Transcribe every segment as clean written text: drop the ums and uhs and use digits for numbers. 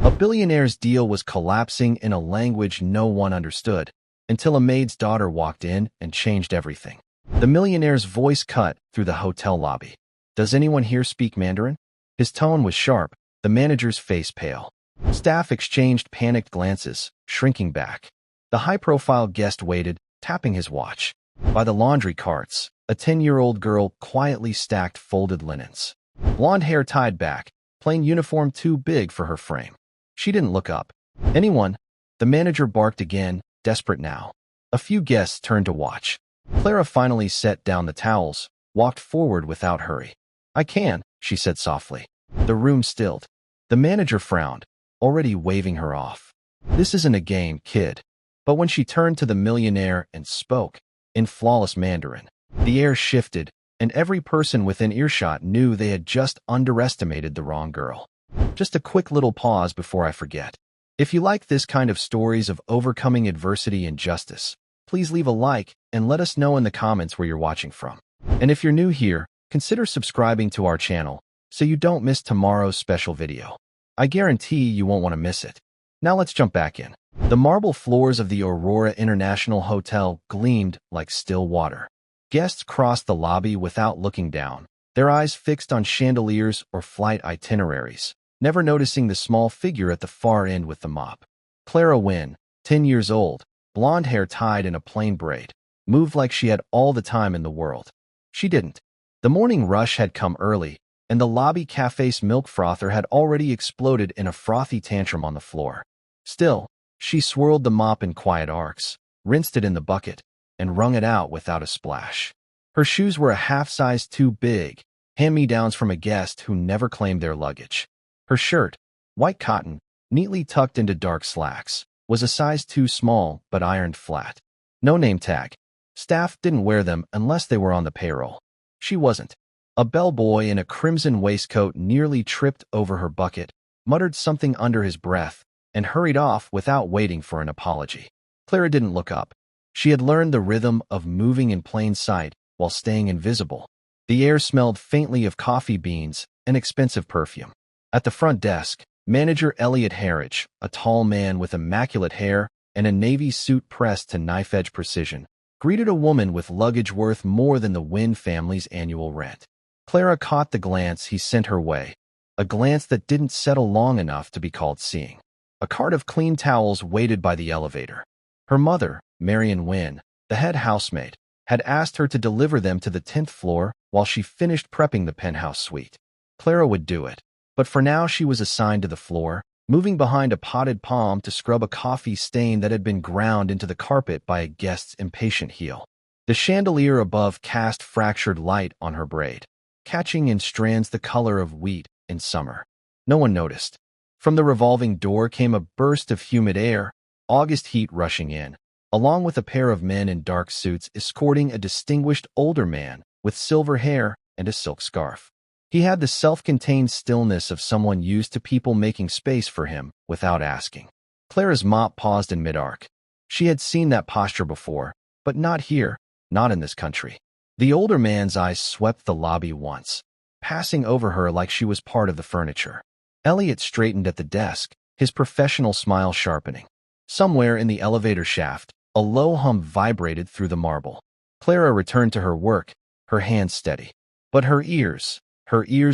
A billionaire's deal was collapsing in a language no one understood, until a maid's daughter walked in and changed everything. The millionaire's voice cut through the hotel lobby. "Does anyone here speak Mandarin?" His tone was sharp, the manager's face pale. Staff exchanged panicked glances, shrinking back. The high-profile guest waited, tapping his watch. By the laundry carts, a 10-year-old girl quietly stacked folded linens. Blonde hair tied back, plain uniform too big for her frame. She didn't look up. "Anyone?" The manager barked again, desperate now. A few guests turned to watch. Clara finally set down the towels, walked forward without hurry. "I can," she said softly. The room stilled. The manager frowned, already waving her off. "This isn't a game, kid." But when she turned to the millionaire and spoke, in flawless Mandarin, the air shifted, and every person within earshot knew they had just underestimated the wrong girl. Just a quick little pause before I forget. If you like this kind of stories of overcoming adversity and justice, please leave a like and let us know in the comments where you're watching from. And if you're new here, consider subscribing to our channel so you don't miss tomorrow's special video. I guarantee you won't want to miss it. Now let's jump back in. The marble floors of the Aurora International Hotel gleamed like still water. Guests crossed the lobby without looking down, their eyes fixed on chandeliers or flight itineraries, never noticing the small figure at the far end with the mop. Clara Wynne, 10 years old, blonde hair tied in a plain braid, moved like she had all the time in the world. She didn't. The morning rush had come early, and the lobby cafe's milk frother had already exploded in a frothy tantrum on the floor. Still, she swirled the mop in quiet arcs, rinsed it in the bucket, and wrung it out without a splash. Her shoes were a half size too big, hand-me-downs from a guest who never claimed their luggage. Her shirt, white cotton, neatly tucked into dark slacks, was a size too small but ironed flat. No name tag. Staff didn't wear them unless they were on the payroll. She wasn't. A bellboy in a crimson waistcoat nearly tripped over her bucket, muttered something under his breath, and hurried off without waiting for an apology. Clara didn't look up. She had learned the rhythm of moving in plain sight while staying invisible. The air smelled faintly of coffee beans and expensive perfume. At the front desk, manager Elliot Harridge, a tall man with immaculate hair and a navy suit pressed to knife-edge precision, greeted a woman with luggage worth more than the Wynne family's annual rent. Clara caught the glance he sent her way, a glance that didn't settle long enough to be called seeing. A cart of clean towels waited by the elevator. Her mother, Marion Wynne, the head housemaid, had asked her to deliver them to the 10th floor while she finished prepping the penthouse suite. Clara would do it, but for now she was assigned to the floor, moving behind a potted palm to scrub a coffee stain that had been ground into the carpet by a guest's impatient heel. The chandelier above cast fractured light on her braid, catching in strands the color of wheat in summer. No one noticed. From the revolving door came a burst of humid air, August heat rushing in, along with a pair of men in dark suits escorting a distinguished older man with silver hair and a silk scarf. He had the self-contained stillness of someone used to people making space for him without asking. Clara's mop paused in mid-arc. She had seen that posture before, but not here, not in this country. The older man's eyes swept the lobby once, passing over her like she was part of the furniture. Elliot straightened at the desk, his professional smile sharpening. Somewhere in the elevator shaft, a low hum vibrated through the marble. Clara returned to her work, her hands steady. But her ears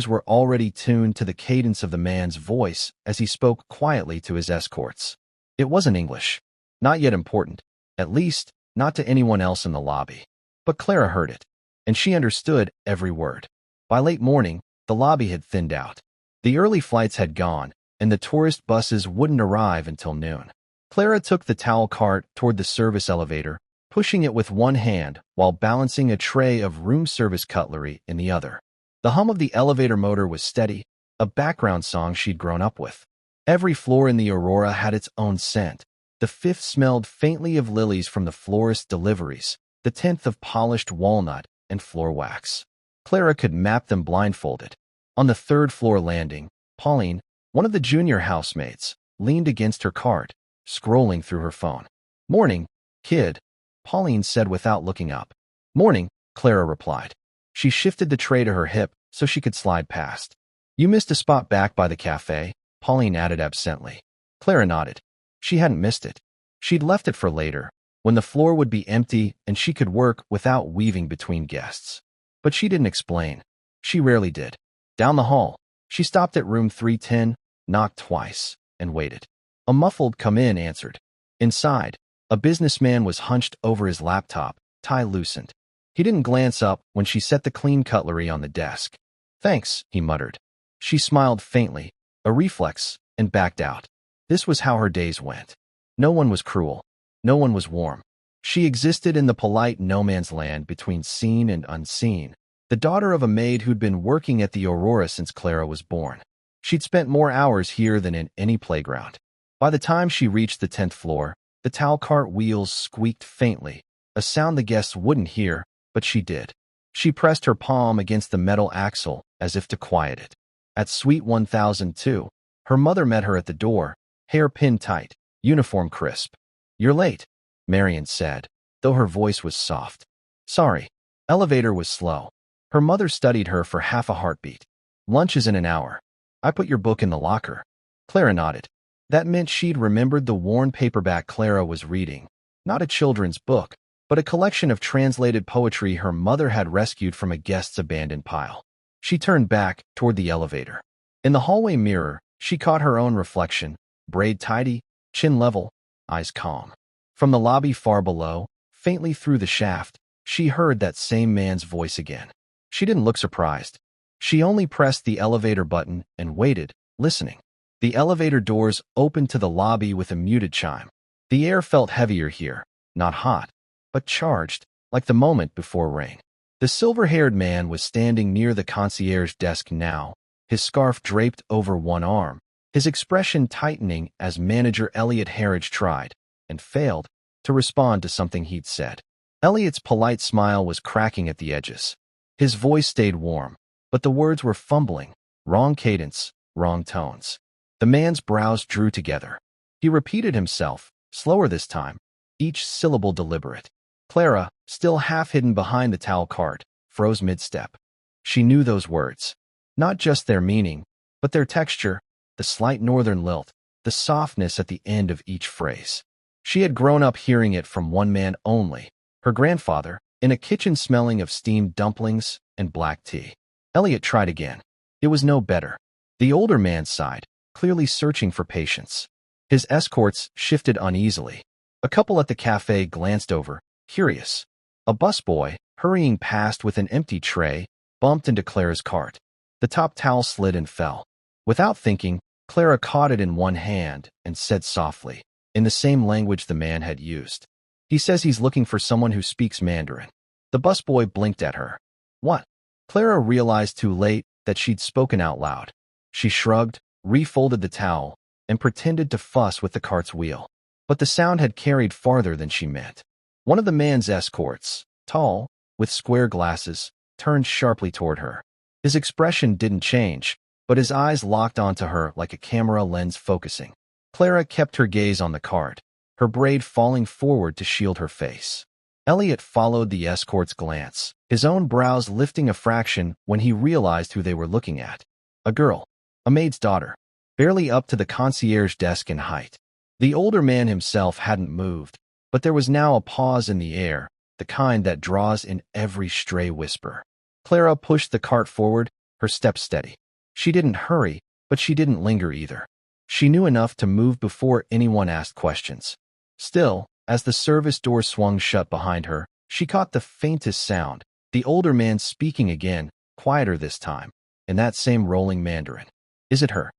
were already tuned to the cadence of the man's voice as he spoke quietly to his escorts. It wasn't English, not yet important, at least not to anyone else in the lobby. But Clara heard it, and she understood every word. By late morning, the lobby had thinned out. The early flights had gone, and the tourist buses wouldn't arrive until noon. Clara took the towel cart toward the service elevator, pushing it with one hand while balancing a tray of room service cutlery in the other. The hum of the elevator motor was steady, a background song she'd grown up with. Every floor in the Aurora had its own scent. The 5th smelled faintly of lilies from the florist's deliveries, the 10th of polished walnut and floor wax. Clara could map them blindfolded. On the 3rd floor landing, Pauline, one of the junior housemaids, leaned against her cart, scrolling through her phone. "Morning, kid," Pauline said without looking up. "Morning," Clara replied. She shifted the tray to her hip so she could slide past. "You missed a spot back by the cafe," Pauline added absently. Clara nodded. She hadn't missed it. She'd left it for later, when the floor would be empty and she could work without weaving between guests. But she didn't explain. She rarely did. Down the hall, she stopped at room 310, knocked twice, and waited. A muffled "come in" answered. Inside, a businessman was hunched over his laptop, tie loosened. He didn't glance up when she set the clean cutlery on the desk. Thanks, he muttered. She smiled faintly, a reflex, and backed out. This was how her days went. No one was cruel. No one was warm. She existed in the polite no-man's land between seen and unseen, the daughter of a maid who'd been working at the Aurora since Clara was born. She'd spent more hours here than in any playground. By the time she reached the 10th floor, the towel cart wheels squeaked faintly, a sound the guests wouldn't hear, but she did. She pressed her palm against the metal axle as if to quiet it. At Suite 1002, her mother met her at the door, hair pinned tight, uniform crisp. You're late, Marion said, though her voice was soft. Sorry. Elevator was slow. Her mother studied her for half a heartbeat. Lunch is in an hour. I put your book in the locker. Clara nodded. That meant she'd remembered the worn paperback Clara was reading. Not a children's book, but a collection of translated poetry her mother had rescued from a guest's abandoned pile. She turned back toward the elevator. In the hallway mirror, she caught her own reflection, braid tidy, chin level, eyes calm. From the lobby far below, faintly through the shaft, she heard that same man's voice again. She didn't look surprised. She only pressed the elevator button and waited, listening. The elevator doors opened to the lobby with a muted chime. The air felt heavier here, not hot, but charged, like the moment before rain. The silver-haired man was standing near the concierge desk now, his scarf draped over one arm, his expression tightening as manager Elliot Harridge tried, and failed, to respond to something he'd said. Elliot's polite smile was cracking at the edges. His voice stayed warm, but the words were fumbling, wrong cadence, wrong tones. The man's brows drew together. He repeated himself, slower this time, each syllable deliberate. Clara, still half hidden behind the towel cart, froze mid-step. She knew those words. Not just their meaning, but their texture, the slight northern lilt, the softness at the end of each phrase. She had grown up hearing it from one man only, her grandfather, in a kitchen smelling of steamed dumplings and black tea. Elliot tried again. It was no better. The older man sighed, clearly searching for patience. His escorts shifted uneasily. A couple at the cafe glanced over, curious. A busboy, hurrying past with an empty tray, bumped into Clara's cart. The top towel slid and fell. Without thinking, Clara caught it in one hand and said softly, in the same language the man had used. He says he's looking for someone who speaks Mandarin. The busboy blinked at her. What? Clara realized too late that she'd spoken out loud. She shrugged, refolded the towel, and pretended to fuss with the cart's wheel. But the sound had carried farther than she meant. One of the man's escorts, tall, with square glasses, turned sharply toward her. His expression didn't change, but his eyes locked onto her like a camera lens focusing. Clara kept her gaze on the cart, her braid falling forward to shield her face. Elliot followed the escort's glance, his own brows lifting a fraction when he realized who they were looking at. A girl, a maid's daughter, barely up to the concierge desk in height. The older man himself hadn't moved, but there was now a pause in the air, the kind that draws in every stray whisper. Clara pushed the cart forward, her steps steady. She didn't hurry, but she didn't linger either. She knew enough to move before anyone asked questions. Still, as the service door swung shut behind her, she caught the faintest sound, the older man speaking again, quieter this time, in that same rolling Mandarin. Is it her?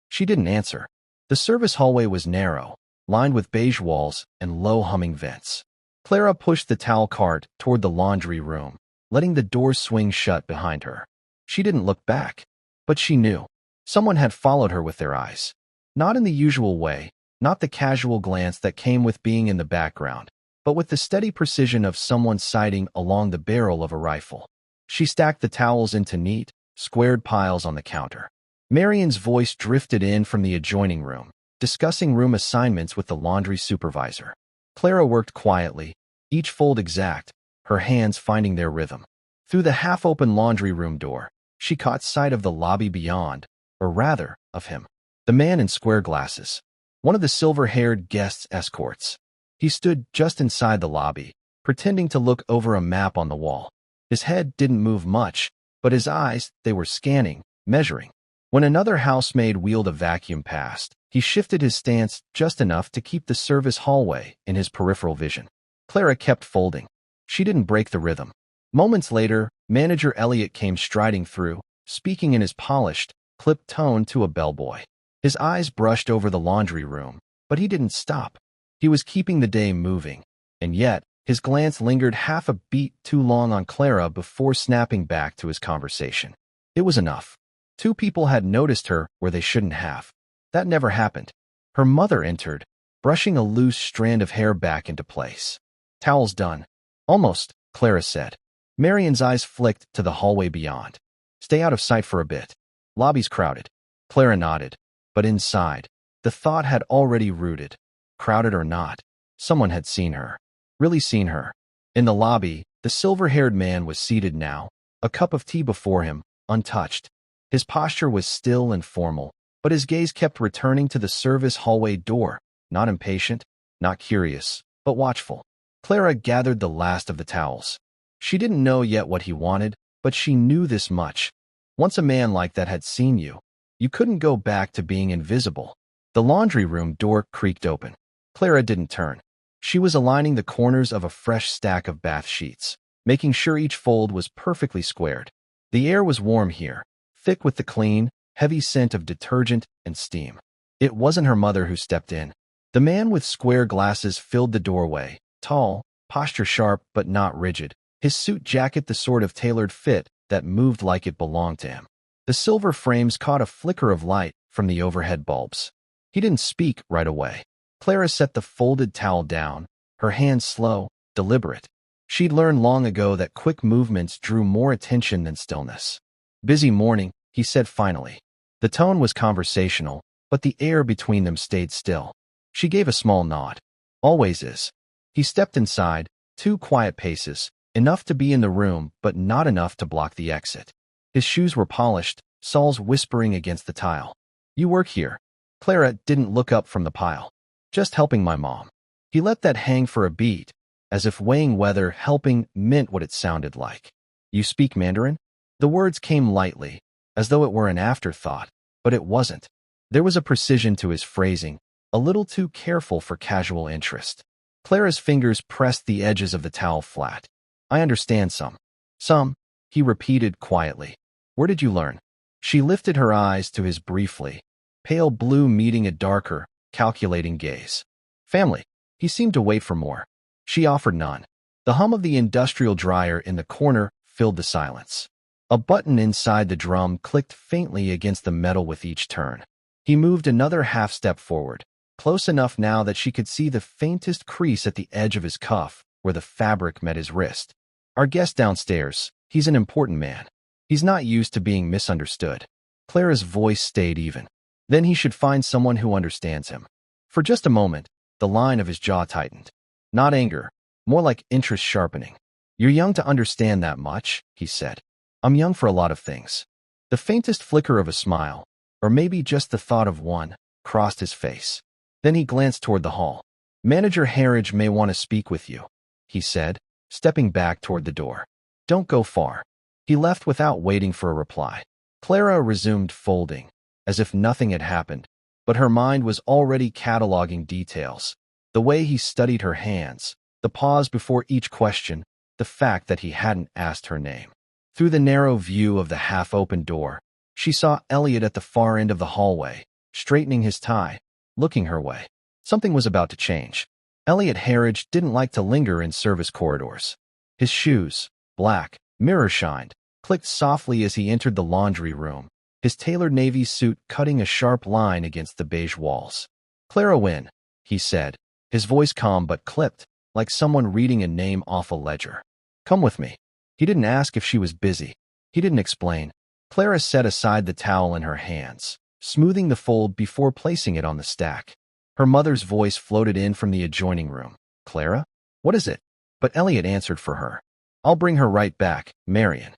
She didn't answer. The service hallway was narrow, lined with beige walls and low humming vents. Clara pushed the towel cart toward the laundry room, letting the door swing shut behind her. She didn't look back, but she knew. Someone had followed her with their eyes. Not in the usual way, not the casual glance that came with being in the background, but with the steady precision of someone sighting along the barrel of a rifle. She stacked the towels into neat, squared piles on the counter. Marion's voice drifted in from the adjoining room, discussing room assignments with the laundry supervisor. Clara worked quietly, each fold exact, her hands finding their rhythm. Through the half-open laundry room door, she caught sight of the lobby beyond, or rather, of him. The man in square glasses. One of the silver-haired guests' escorts. He stood just inside the lobby, pretending to look over a map on the wall. His head didn't move much, but his eyes, they were scanning, measuring. When another housemaid wheeled a vacuum past, he shifted his stance just enough to keep the service hallway in his peripheral vision. Clara kept folding. She didn't break the rhythm. Moments later, Manager Elliot came striding through, speaking in his polished, clipped tone to a bellboy. His eyes brushed over the laundry room, but he didn't stop. He was keeping the day moving, and yet his glance lingered half a beat too long on Clara before snapping back to his conversation. It was enough. Two people had noticed her where they shouldn't have. That never happened. Her mother entered, brushing a loose strand of hair back into place. "Towel's done." "Almost," Clara said. Marion's eyes flicked to the hallway beyond. "Stay out of sight for a bit. Lobby's crowded." Clara nodded. But inside, the thought had already rooted. Crowded or not, someone had seen her. Really seen her. In the lobby, the silver-haired man was seated now, a cup of tea before him, untouched. His posture was still and formal, but his gaze kept returning to the service hallway door, not impatient, not curious, but watchful. Clara gathered the last of the towels. She didn't know yet what he wanted, but she knew this much. Once a man like that had seen you, you couldn't go back to being invisible. The laundry room door creaked open. Clara didn't turn. She was aligning the corners of a fresh stack of bath sheets, making sure each fold was perfectly squared. The air was warm here, thick with the clean, heavy scent of detergent and steam. It wasn't her mother who stepped in. The man with square glasses filled the doorway, tall, posture sharp but not rigid, his suit jacket the sort of tailored fit that moved like it belonged to him. The silver frames caught a flicker of light from the overhead bulbs. He didn't speak right away. Clara set the folded towel down, her hands slow, deliberate. She'd learned long ago that quick movements drew more attention than stillness. "Busy morning," he said finally. The tone was conversational, but the air between them stayed still. She gave a small nod. "Always is." He stepped inside, 2 quiet paces, enough to be in the room but not enough to block the exit. His shoes were polished, soles whispering against the tile. "You work here?" Clara didn't look up from the pile. "Just helping my mom." He let that hang for a beat, as if weighing whether helping meant what it sounded like. "You speak Mandarin?" The words came lightly, as though it were an afterthought, but it wasn't. There was a precision to his phrasing, a little too careful for casual interest. Clara's fingers pressed the edges of the towel flat. "I understand some." "Some," he repeated quietly. "Where did you learn?" She lifted her eyes to his briefly, pale blue meeting a darker, calculating gaze. "Family." He seemed to wait for more. She offered none. The hum of the industrial dryer in the corner filled the silence. A button inside the drum clicked faintly against the metal with each turn. He moved another half step forward, close enough now that she could see the faintest crease at the edge of his cuff where the fabric met his wrist. "Our guest downstairs. He's an important man. He's not used to being misunderstood." Clara's voice stayed even. Then he should find someone who understands him. For just a moment, the line of his jaw tightened. Not anger, more like interest sharpening. "You're young to understand that much," he said. "I'm young for a lot of things." The faintest flicker of a smile, or maybe just the thought of one, crossed his face. Then he glanced toward the hall. "Manager Harridge may want to speak with you," he said, stepping back toward the door. "Don't go far." He left without waiting for a reply. Clara resumed folding, as if nothing had happened, but her mind was already cataloging details. The way he studied her hands, the pause before each question, the fact that he hadn't asked her name. Through the narrow view of the half-open door, she saw Elliot at the far end of the hallway, straightening his tie, looking her way. Something was about to change. Elliot Harridge didn't like to linger in service corridors. His shoes, black, mirror-shined, clicked softly as he entered the laundry room, his tailored navy suit cutting a sharp line against the beige walls. "Clara Wynne," he said, his voice calm but clipped, like someone reading a name off a ledger. "Come with me." He didn't ask if she was busy. He didn't explain. Clara set aside the towel in her hands, smoothing the fold before placing it on the stack. Her mother's voice floated in from the adjoining room. "Clara? What is it?" But Elliot answered for her. "I'll bring her right back, Marion."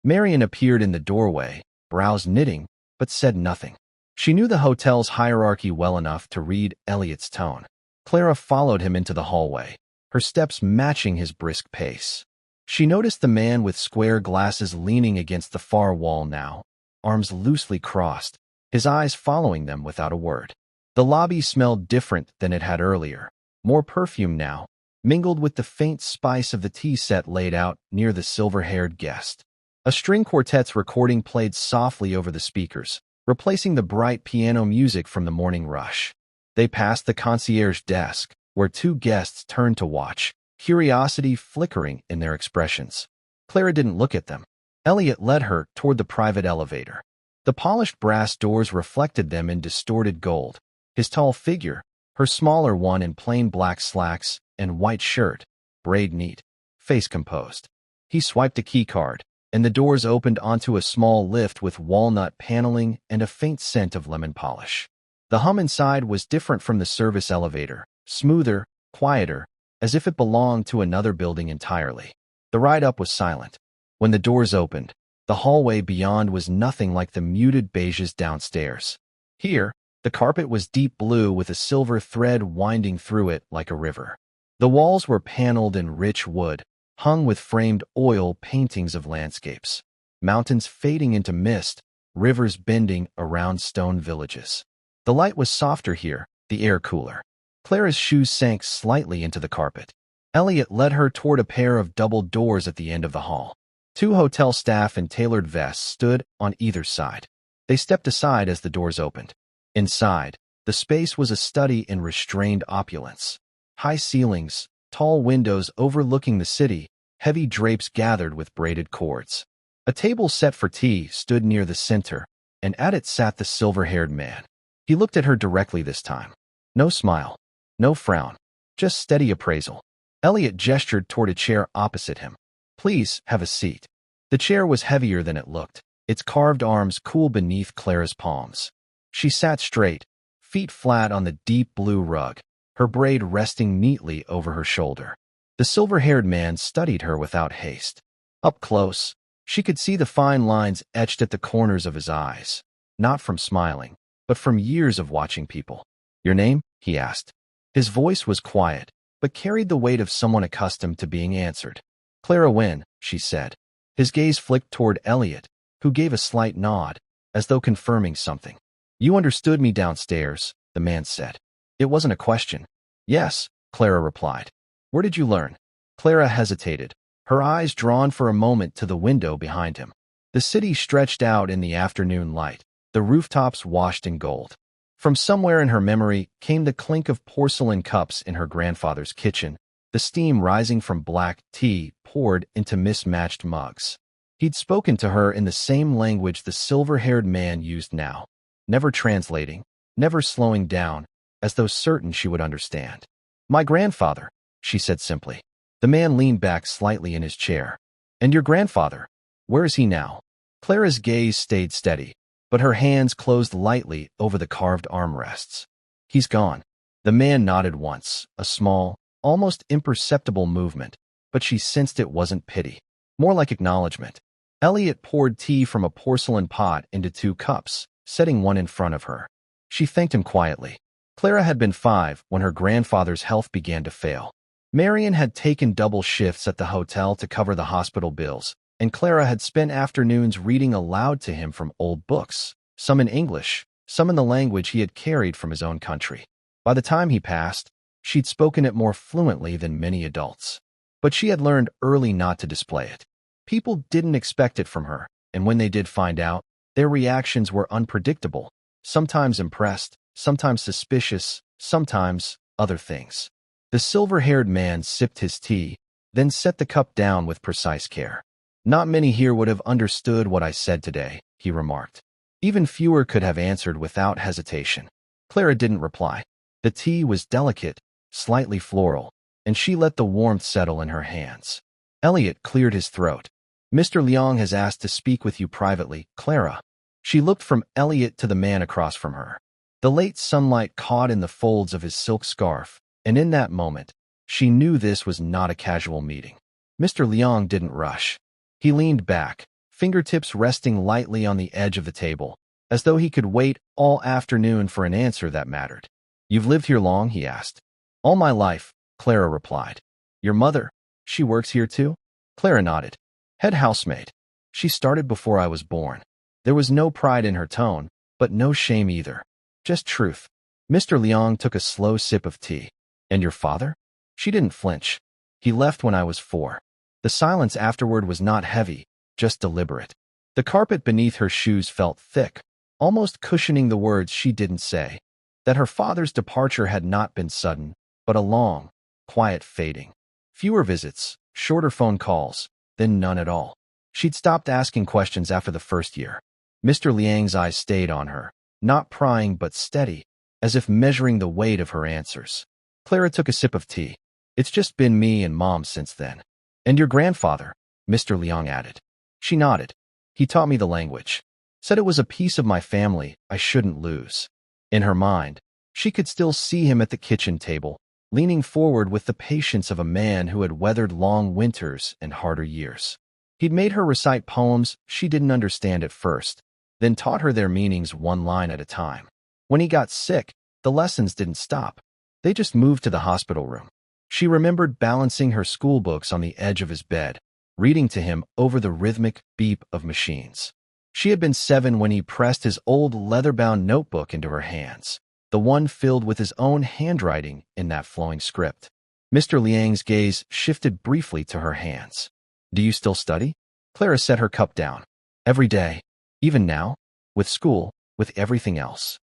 Marion appeared in the doorway, brows knitting, but said nothing. She knew the hotel's hierarchy well enough to read Elliot's tone. Clara followed him into the hallway, her steps matching his brisk pace. She noticed the man with square glasses leaning against the far wall now, arms loosely crossed, his eyes following them without a word. The lobby smelled different than it had earlier, more perfume now, mingled with the faint spice of the tea set laid out near the silver-haired guest. A string quartet's recording played softly over the speakers, replacing the bright piano music from the morning rush. They passed the concierge desk, where two guests turned to watch, curiosity flickering in their expressions. Clara didn't look at them. Elliot led her toward the private elevator. The polished brass doors reflected them in distorted gold. His tall figure, her smaller one in plain black slacks and white shirt, braid neat, face composed. He swiped a keycard, and the doors opened onto a small lift with walnut paneling and a faint scent of lemon polish. The hum inside was different from the service elevator, smoother, quieter, as if it belonged to another building entirely. The ride up was silent. When the doors opened, the hallway beyond was nothing like the muted beiges downstairs. Here, the carpet was deep blue with a silver thread winding through it like a river. The walls were paneled in rich wood, hung with framed oil paintings of landscapes, mountains fading into mist, rivers bending around stone villages. The light was softer here, the air cooler. Clara's shoes sank slightly into the carpet. Elliot led her toward a pair of double doors at the end of the hall. Two hotel staff in tailored vests stood on either side. They stepped aside as the doors opened. Inside, the space was a study in restrained opulence. High ceilings, tall windows overlooking the city, heavy drapes gathered with braided cords. A table set for tea stood near the center, and at it sat the silver-haired man. He looked at her directly this time. No smile, no frown, just steady appraisal. Elliot gestured toward a chair opposite him. Please, have a seat. The chair was heavier than it looked, its carved arms cool beneath Clara's palms. She sat straight, feet flat on the deep blue rug, her braid resting neatly over her shoulder. The silver-haired man studied her without haste. Up close, she could see the fine lines etched at the corners of his eyes, not from smiling, but from years of watching people. Your name? He asked. His voice was quiet, but carried the weight of someone accustomed to being answered. Clara Wynne, she said. His gaze flicked toward Elliot, who gave a slight nod, as though confirming something. You understood me downstairs, the man said. It wasn't a question. Yes, Clara replied. Where did you learn? Clara hesitated, her eyes drawn for a moment to the window behind him. The city stretched out in the afternoon light, the rooftops washed in gold. From somewhere in her memory came the clink of porcelain cups in her grandfather's kitchen, the steam rising from black tea poured into mismatched mugs. He'd spoken to her in the same language the silver-haired man used now, never translating, never slowing down, as though certain she would understand. My grandfather, she said simply. The man leaned back slightly in his chair. And your grandfather? Where is he now? Clara's gaze stayed steady, but her hands closed lightly over the carved armrests. He's gone. The man nodded once, a small, almost imperceptible movement, but she sensed it wasn't pity, more like acknowledgement. Elliot poured tea from a porcelain pot into 2 cups, setting one in front of her. She thanked him quietly. Clara had been 5 when her grandfather's health began to fail. Marion had taken double shifts at the hotel to cover the hospital bills, and Clara had spent afternoons reading aloud to him from old books, some in English, some in the language he had carried from his own country. By the time he passed, she'd spoken it more fluently than many adults. But she had learned early not to display it. People didn't expect it from her, and when they did find out, their reactions were unpredictable, sometimes impressed, sometimes suspicious, sometimes other things. The silver-haired man sipped his tea, then set the cup down with precise care. Not many here would have understood what I said today, he remarked. Even fewer could have answered without hesitation. Clara didn't reply. The tea was delicate, slightly floral, and she let the warmth settle in her hands. Elliot cleared his throat. Mr. Leong has asked to speak with you privately, Clara. She looked from Elliot to the man across from her. The late sunlight caught in the folds of his silk scarf, and in that moment, she knew this was not a casual meeting. Mr. Leong didn't rush. He leaned back, fingertips resting lightly on the edge of the table, as though he could wait all afternoon for an answer that mattered. "You've lived here long?" he asked. "All my life," Clara replied. "Your mother, she works here too?" Clara nodded. "Head housemaid. She started before I was born." There was no pride in her tone, but no shame either. Just truth. Mr. Liang took a slow sip of tea. "And your father?" She didn't flinch. "He left when I was 4. The silence afterward was not heavy, just deliberate. The carpet beneath her shoes felt thick, almost cushioning the words she didn't say. That her father's departure had not been sudden, but a long, quiet fading. Fewer visits, shorter phone calls, then none at all. She'd stopped asking questions after the first year. Mr. Liang's eyes stayed on her, not prying but steady, as if measuring the weight of her answers. Clara took a sip of tea. "It's just been me and Mom since then." "And your grandfather," Mr. Liang added. She nodded. "He taught me the language. Said it was a piece of my family I shouldn't lose." In her mind, she could still see him at the kitchen table, leaning forward with the patience of a man who had weathered long winters and harder years. He'd made her recite poems she didn't understand at first, then taught her their meanings one line at a time. When he got sick, the lessons didn't stop. They just moved to the hospital room. She remembered balancing her school books on the edge of his bed, reading to him over the rhythmic beep of machines. She had been 7 when he pressed his old leather-bound notebook into her hands, the one filled with his own handwriting in that flowing script. Mr. Liang's gaze shifted briefly to her hands. "Do you still study?" Clara set her cup down. "Every day. Even now? With school, with everything else."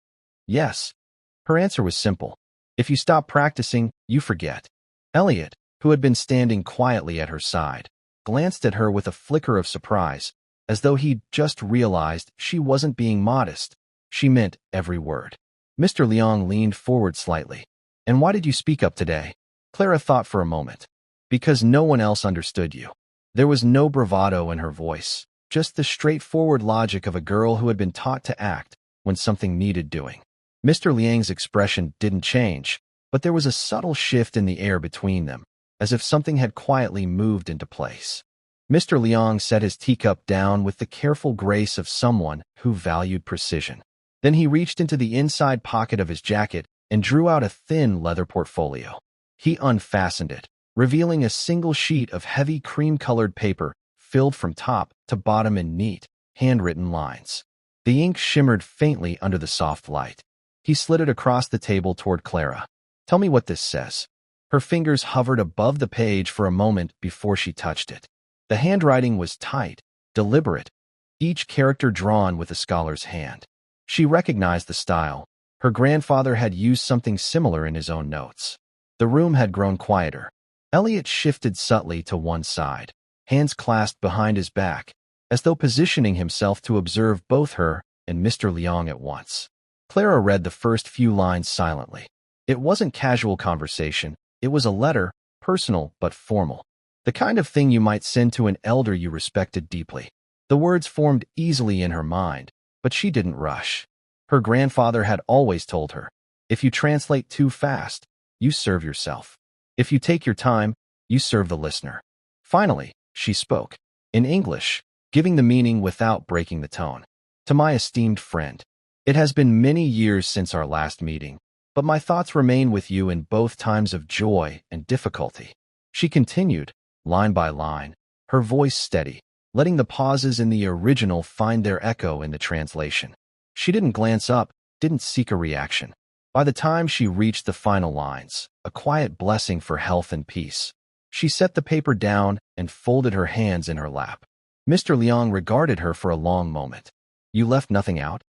"Yes." Her answer was simple. "If you stop practicing, you forget." Elliot, who had been standing quietly at her side, glanced at her with a flicker of surprise, as though he'd just realized she wasn't being modest. She meant every word. Mr. Liang leaned forward slightly. "And why did you speak up today?" Clara thought for a moment. "Because no one else understood you." There was no bravado in her voice, just the straightforward logic of a girl who had been taught to act when something needed doing. Mr. Liang's expression didn't change, but there was a subtle shift in the air between them, as if something had quietly moved into place. Mr. Liang set his teacup down with the careful grace of someone who valued precision. Then he reached into the inside pocket of his jacket and drew out a thin leather portfolio. He unfastened it, revealing a single sheet of heavy cream-colored paper filled from top to bottom in neat, handwritten lines. The ink shimmered faintly under the soft light. He slid it across the table toward Clara. "Tell me what this says." Her fingers hovered above the page for a moment before she touched it. The handwriting was tight, deliberate, each character drawn with a scholar's hand. She recognized the style. Her grandfather had used something similar in his own notes. The room had grown quieter. Elliot shifted subtly to one side, hands clasped behind his back, as though positioning himself to observe both her and Mr. Liang at once. Clara read the first few lines silently. It wasn't casual conversation. It was a letter, personal but formal. The kind of thing you might send to an elder you respected deeply. The words formed easily in her mind, but she didn't rush. Her grandfather had always told her, if you translate too fast, you serve yourself. If you take your time, you serve the listener. Finally, she spoke, in English, giving the meaning without breaking the tone. "To my esteemed friend, it has been many years since our last meeting, but my thoughts remain with you in both times of joy and difficulty." She continued, line by line, her voice steady, letting the pauses in the original find their echo in the translation. She didn't glance up, didn't seek a reaction. By the time she reached the final lines, a quiet blessing for health and peace, she set the paper down and folded her hands in her lap. Mr. Liang regarded her for a long moment. "You left nothing out?"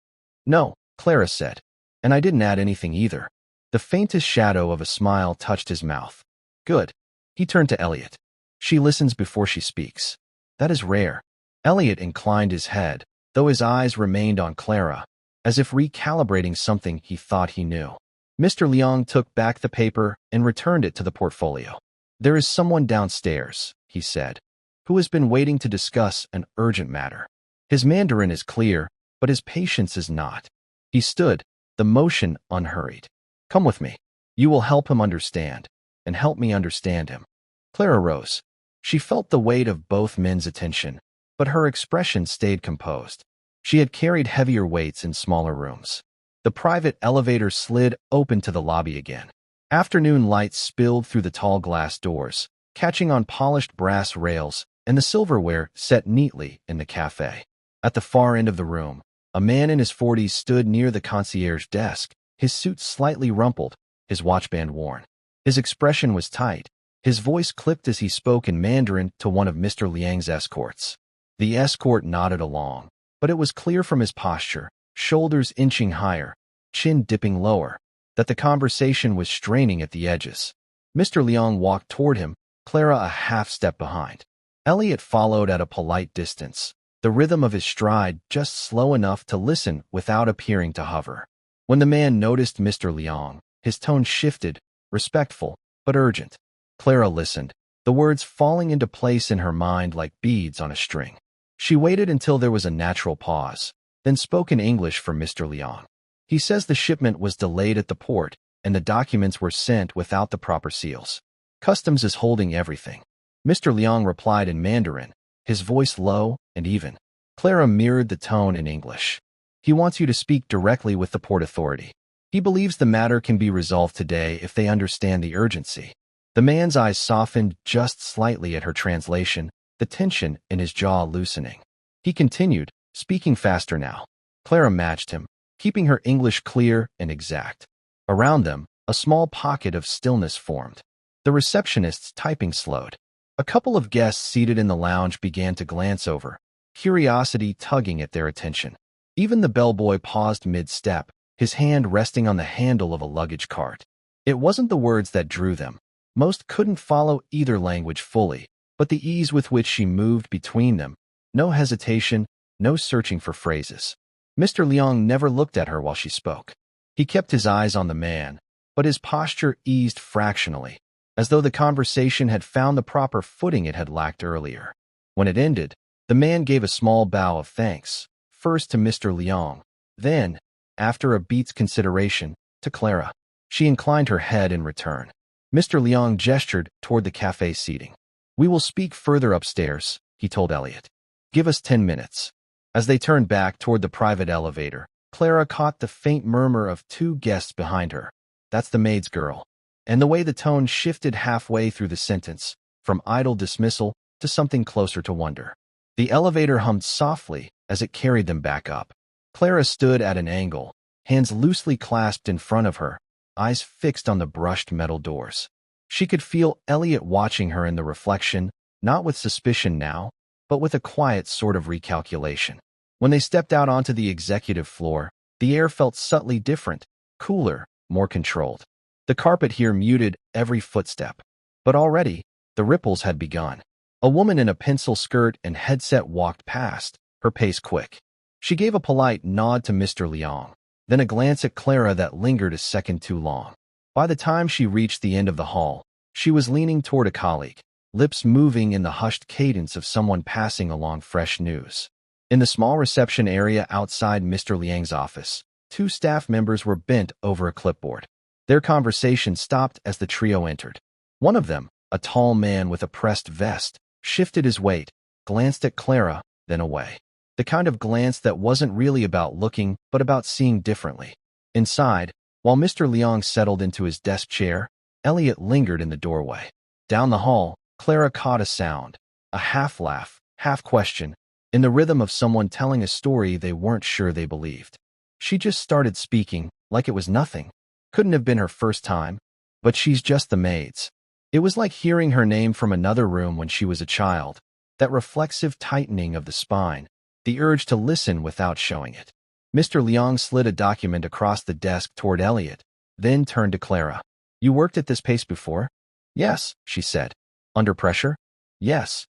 "No," Clara said. "And I didn't add anything either." The faintest shadow of a smile touched his mouth. "Good." He turned to Elliot. "She listens before she speaks. That is rare." Elliot inclined his head, though his eyes remained on Clara, as if recalibrating something he thought he knew. Mr. Liang took back the paper and returned it to the portfolio. "There is someone downstairs," he said, "who has been waiting to discuss an urgent matter. His Mandarin is clear, but his patience is not." He stood, the motion unhurried. "Come with me. You will help him understand, and help me understand him." Clara rose. She felt the weight of both men's attention, but her expression stayed composed. She had carried heavier weights in smaller rooms. The private elevator slid open to the lobby again. Afternoon light spilled through the tall glass doors, catching on polished brass rails and the silverware set neatly in the cafe. At the far end of the room, a man in his 40s stood near the concierge desk, his suit slightly rumpled, his watchband worn. His expression was tight. His voice clipped as he spoke in Mandarin to one of Mr. Liang's escorts. The escort nodded along, but it was clear from his posture, shoulders inching higher, chin dipping lower, that the conversation was straining at the edges. Mr. Liang walked toward him, Clara a half-step behind. Elliot followed at a polite distance, the rhythm of his stride just slow enough to listen without appearing to hover. When the man noticed Mr. Liang, his tone shifted, respectful, but urgent. Clara listened, the words falling into place in her mind like beads on a string. She waited until there was a natural pause, then spoke in English for Mr. Liang. He says the shipment was delayed at the port, and the documents were sent without the proper seals. Customs is holding everything. Mr. Liang replied in Mandarin, his voice low and even. Clara mirrored the tone in English. He wants you to speak directly with the port authority. He believes the matter can be resolved today if they understand the urgency. The man's eyes softened just slightly at her translation, the tension in his jaw loosening. He continued, speaking faster now. Clara matched him, keeping her English clear and exact. Around them, a small pocket of stillness formed. The receptionist's typing slowed. A couple of guests seated in the lounge began to glance over, curiosity tugging at their attention. Even the bellboy paused mid-step, his hand resting on the handle of a luggage cart. It wasn't the words that drew them. Most couldn't follow either language fully, but the ease with which she moved between them. No hesitation, no searching for phrases. Mr. Liang never looked at her while she spoke. He kept his eyes on the man, but his posture eased fractionally, as though the conversation had found the proper footing it had lacked earlier. When it ended, the man gave a small bow of thanks, first to Mr. Liang, then, after a beat's consideration, to Clara. She inclined her head in return. Mr. Liang gestured toward the cafe seating. "We will speak further upstairs," he told Elliot. "Give us 10 minutes." As they turned back toward the private elevator, Clara caught the faint murmur of two guests behind her. "That's the maid's girl." And the way the tone shifted halfway through the sentence, from idle dismissal to something closer to wonder. The elevator hummed softly as it carried them back up. Clara stood at an angle, hands loosely clasped in front of her, eyes fixed on the brushed metal doors. She could feel Elliot watching her in the reflection, not with suspicion now, but with a quiet sort of recalculation. When they stepped out onto the executive floor, the air felt subtly different, cooler, more controlled. The carpet here muted every footstep. But already, the ripples had begun. A woman in a pencil skirt and headset walked past, her pace quick. She gave a polite nod to Mr. Liang, then a glance at Clara that lingered a second too long. By the time she reached the end of the hall, she was leaning toward a colleague, lips moving in the hushed cadence of someone passing along fresh news. In the small reception area outside Mr. Liang's office, two staff members were bent over a clipboard. Their conversation stopped as the trio entered. One of them, a tall man with a pressed vest, shifted his weight, glanced at Clara, then away. The kind of glance that wasn't really about looking, but about seeing differently. Inside, while Mr. Liang settled into his desk chair, Elliot lingered in the doorway. Down the hall, Clara caught a sound, a half-laugh, half-question, in the rhythm of someone telling a story they weren't sure they believed. She just started speaking, like it was nothing. Couldn't have been her first time, but she's just the maid's. It was like hearing her name from another room when she was a child, that reflexive tightening of the spine, the urge to listen without showing it. Mr. Liang slid a document across the desk toward Elliot, then turned to Clara. "You worked at this pace before?" "Yes," she said. "Under pressure?" "Yes."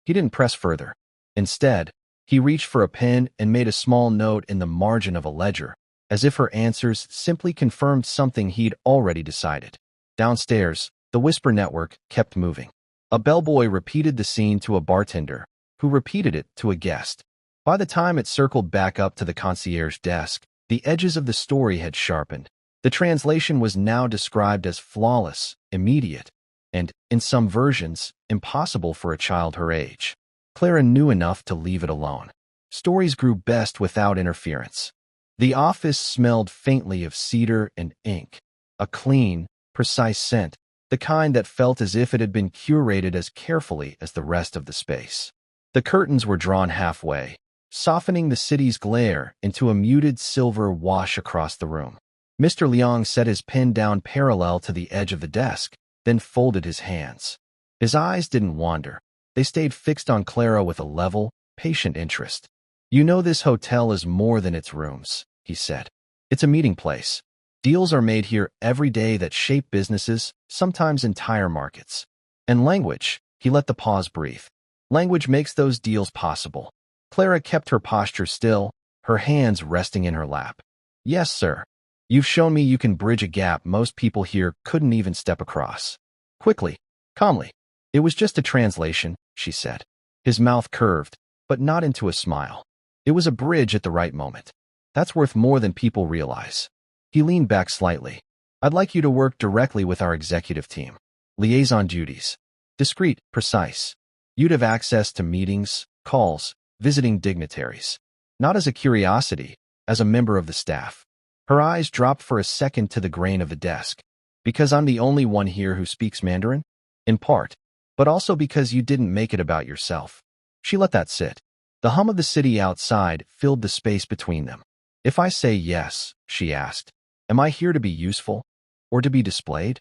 He didn't press further. Instead, he reached for a pen and made a small note in the margin of a ledger, as if her answers simply confirmed something he'd already decided. Downstairs, the whisper network kept moving. A bellboy repeated the scene to a bartender, who repeated it to a guest. By the time it circled back up to the concierge desk, the edges of the story had sharpened. The translation was now described as flawless, immediate, and, in some versions, impossible for a child her age. Clara knew enough to leave it alone. Stories grew best without interference. The office smelled faintly of cedar and ink, a clean, precise scent, the kind that felt as if it had been curated as carefully as the rest of the space. The curtains were drawn halfway, softening the city's glare into a muted silver wash across the room. Mr. Liang set his pen down parallel to the edge of the desk, then folded his hands. His eyes didn't wander. They stayed fixed on Clara with a level, patient interest. "You know this hotel is more than its rooms," he said. "It's a meeting place. Deals are made here every day that shape businesses, sometimes entire markets. And language," he let the pause breathe. "Language makes those deals possible." Clara kept her posture still, her hands resting in her lap. "Yes, sir. You've shown me you can bridge a gap most people here couldn't even step across." Quickly, calmly. "It was just a translation," she said. His mouth curved, but not into a smile. "It was a bridge at the right moment. That's worth more than people realize." He leaned back slightly. "I'd like you to work directly with our executive team. Liaison duties. Discreet, precise. You'd have access to meetings, calls, visiting dignitaries. Not as a curiosity, as a member of the staff." Her eyes dropped for a second to the grain of the desk. "Because I'm the only one here who speaks Mandarin? In part. But also because you didn't make it about yourself." She let that sit. The hum of the city outside filled the space between them. "If I say yes," she asked, "am I here to be useful? Or to be displayed?"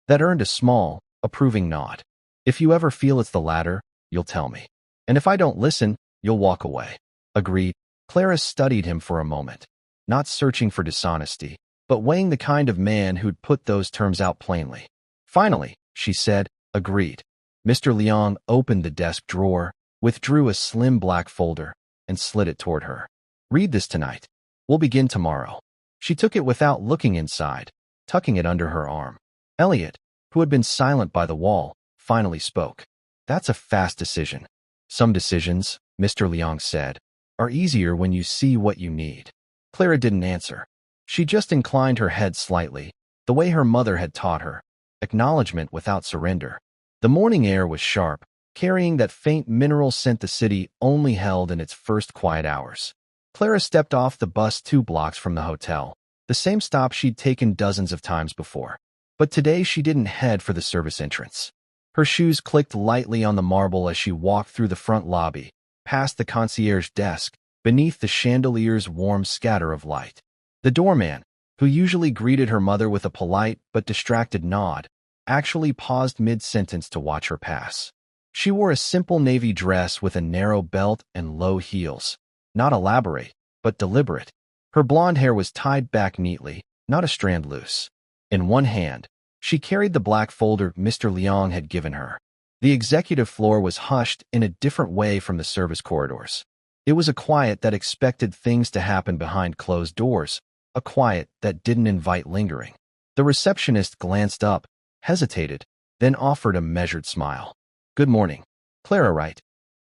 That earned a small, approving nod. "If you ever feel it's the latter, you'll tell me. And if I don't listen, you'll walk away." Agreed. Clara studied him for a moment, not searching for dishonesty, but weighing the kind of man who'd put those terms out plainly. Finally, she said, "Agreed." Mr. Liang opened the desk drawer, withdrew a slim black folder, and slid it toward her. "Read this tonight. We'll begin tomorrow." She took it without looking inside, tucking it under her arm. Elliot, who had been silent by the wall, finally spoke. "That's a fast decision." "Some decisions," Mr. Liang said, "are easier when you see what you need." Clara didn't answer. She just inclined her head slightly, the way her mother had taught her, acknowledgement without surrender. The morning air was sharp, carrying that faint mineral scent the city only held in its first quiet hours. Clara stepped off the bus 2 blocks from the hotel, the same stop she'd taken dozens of times before. But today she didn't head for the service entrance. Her shoes clicked lightly on the marble as she walked through the front lobby, past the concierge desk, beneath the chandelier's warm scatter of light. The doorman, who usually greeted her mother with a polite but distracted nod, actually paused mid-sentence to watch her pass. She wore a simple navy dress with a narrow belt and low heels, not elaborate, but deliberate. Her blonde hair was tied back neatly, not a strand loose. In one hand, she carried the black folder Mr. Liang had given her. The executive floor was hushed in a different way from the service corridors. It was a quiet that expected things to happen behind closed doors, a quiet that didn't invite lingering. The receptionist glanced up, hesitated, then offered a measured smile. "Good morning. Clara, right?"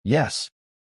"Yes."